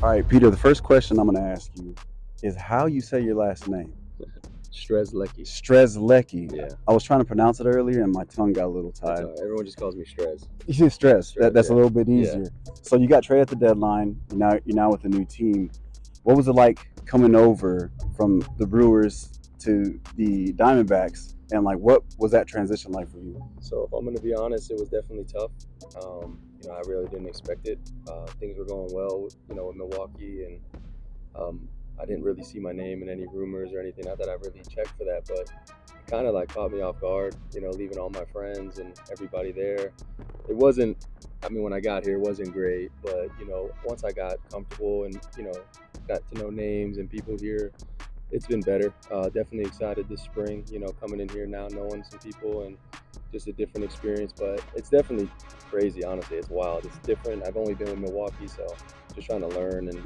All right, Peter, the first question I'm going to ask you is how you say your last name. Strzelecki. Strzelecki. Yeah, I was trying to pronounce it earlier and my tongue got a little that's tied. all right. Everyone just calls me Strez. You see stress. That's a Yeah. little bit Yeah. easier. So you got traded at the deadline. You're now with a new team. What was it like coming over from the Brewers to the Diamondbacks? And like, what was that transition like for you? So if I'm gonna be honest, it was definitely tough. I really didn't expect it. Things were going well, with Milwaukee, and I didn't really see my name in any rumors or anything. Not that I really checked for that, but it kind of like caught me off guard. Leaving all my friends and everybody there. It wasn't. I mean, when I got here, it wasn't great, but once I got comfortable and got to know names and people here, it's been better. Definitely excited this spring. Coming in here now, knowing some people and just a different experience. But it's definitely crazy. Honestly, it's wild. It's different. I've only been with Milwaukee, so just trying to learn and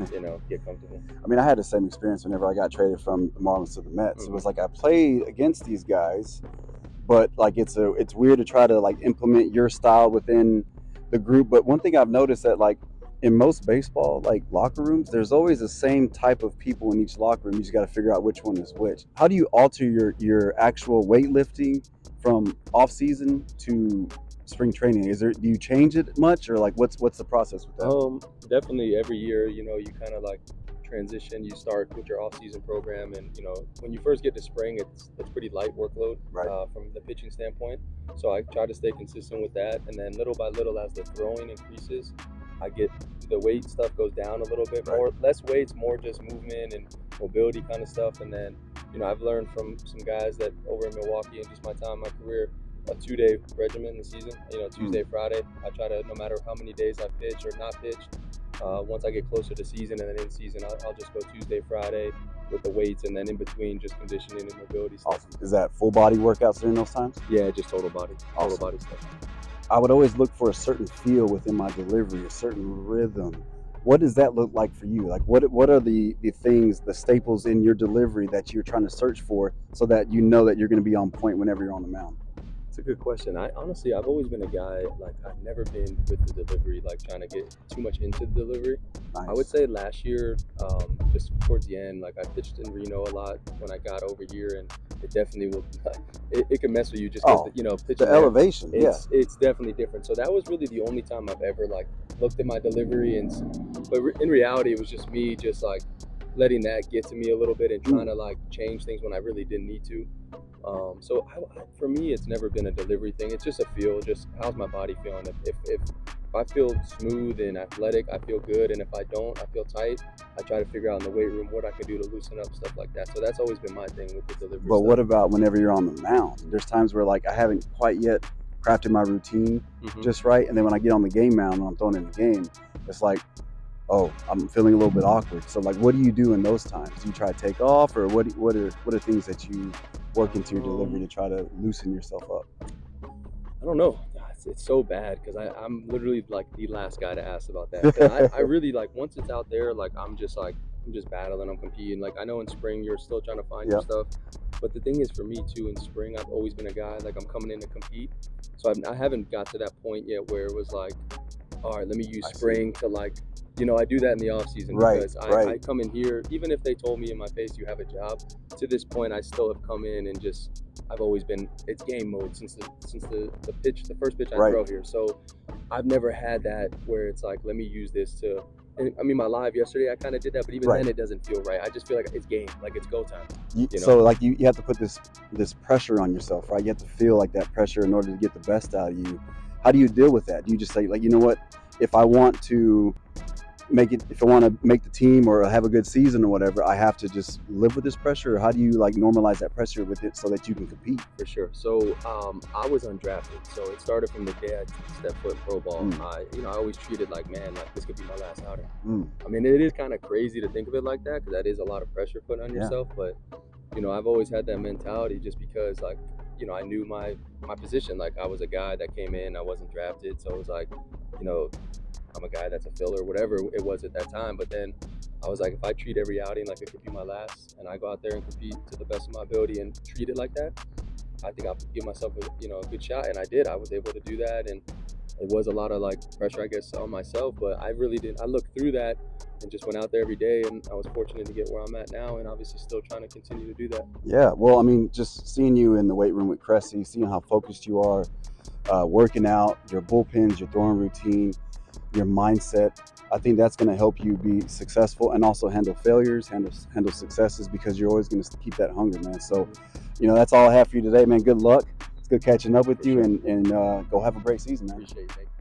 get comfortable. I mean, I had the same experience whenever I got traded from the Marlins to the Mets. It was like I played against these guys, but like it's weird to try to like implement your style within the group. But one thing I've noticed that like in most baseball like locker rooms, there's always the same type of people in each locker room. You just got to figure out which one is which. How do you alter your actual weightlifting from off season to spring training? Do you change it much, or like what's the process with that? Definitely every year, you kind of like transition. You start with your off-season program, and when you first get to spring, it's pretty light workload Right. From the pitching standpoint. So I try to stay consistent with that, and then little by little, as the throwing increases, I get the weight stuff goes down a little bit more, less weights, more just movement and mobility kind of stuff. And then I've learned from some guys that over in Milwaukee and just my time, my career, a 2-day regimen in the season. Tuesday, Friday. I try to, no matter how many days I pitch or not pitch, once I get closer to season and then in season, I'll just go Tuesday, Friday with the weights, and then in between just conditioning and mobility stuff. Awesome. Is that full body workouts during those times? Yeah, just total body Awesome. stuff. I would always look for a certain feel within my delivery, a certain rhythm. What does that look like for you? Like what are the things, the staples in your delivery that you're trying to search for so that you know that you're going to be on point whenever you're on the mound? It's a good question. I've always been a guy, like, I've never been with the delivery, like trying to get too much into the delivery. Nice. I would say last year, just towards the end, like I pitched in Reno a lot when I got over here, and it definitely will, it can mess with you just because, pitching the elevation, it's definitely different. So that was really the only time I've ever like looked at my delivery, but in reality, it was just me just like letting that get to me a little bit and trying to like change things when I really didn't need to. For me, it's never been a delivery thing. It's just a feel. Just how's my body feeling? If I feel smooth and athletic, I feel good. And if I don't, I feel tight. I try to figure out in the weight room what I can do to loosen up, stuff like that. So that's always been my thing with the delivery. But what about whenever you're on the mound? There's times where like I haven't quite yet crafted my routine just right, and then when I get on the game mound and I'm thrown in the game, it's like, oh, I'm feeling a little bit awkward. So like, what do you do in those times? Do you try to take off, or what are things that you work into your delivery to try to loosen yourself up? I don't know. It's so bad because I'm literally like the last guy to ask about that. I really like once it's out there, like I'm just battling, I'm competing. Like I know in spring you're still trying to find your stuff, but the thing is for me too, in spring I've always been a guy like I'm coming in to compete, so I haven't got to that point yet where it was like, all right, let me use spring to like, I do that in the off season because I come in here, even if they told me in my face you have a job, to this point I still have come in and just I've always been, it's game mode since the first pitch I throw here. So I've never had that where it's like, let me use this to, and I mean, my live yesterday, I kind of did that, but even then it doesn't feel right. I just feel like it's game, like it's go time. So like you have to put this pressure on yourself, right? You have to feel like that pressure in order to get the best out of you. How do you deal with that? Do you just say like, you know what, if I want to make the team or have a good season or whatever, I have to just live with this pressure? Or how do you like normalize that pressure with it so that you can compete? For sure. So I was undrafted, so it started from the day I stepped foot in pro ball. I always treated like, man, like this could be my last outing. I mean, it is kind of crazy to think of it like that because that is a lot of pressure put on yourself. But I've always had that mentality just because like I knew my position. Like I was a guy that came in, I wasn't drafted, so it was like I'm a guy that's a filler, whatever it was at that time. But then I was like, if I treat every outing like it could be my last, and I go out there and compete to the best of my ability and treat it like that, I think I'll give myself a good shot. And I did. I was able to do that, and it was a lot of like pressure, I guess, on myself, but I really didn't. I looked through that and just went out there every day, and I was fortunate to get where I'm at now, and obviously still trying to continue to do that. Yeah, well, I mean, just seeing you in the weight room with Cressy, seeing how focused you are, working out, your bullpens, your throwing routine, your mindset. I think that's going to help you be successful and also handle failures, handle successes, because you're always going to keep that hunger, man. So, that's all I have for you today, man. Good luck. It's good catching up with For you, sure. and go have a great season, man. Appreciate it. Thank you.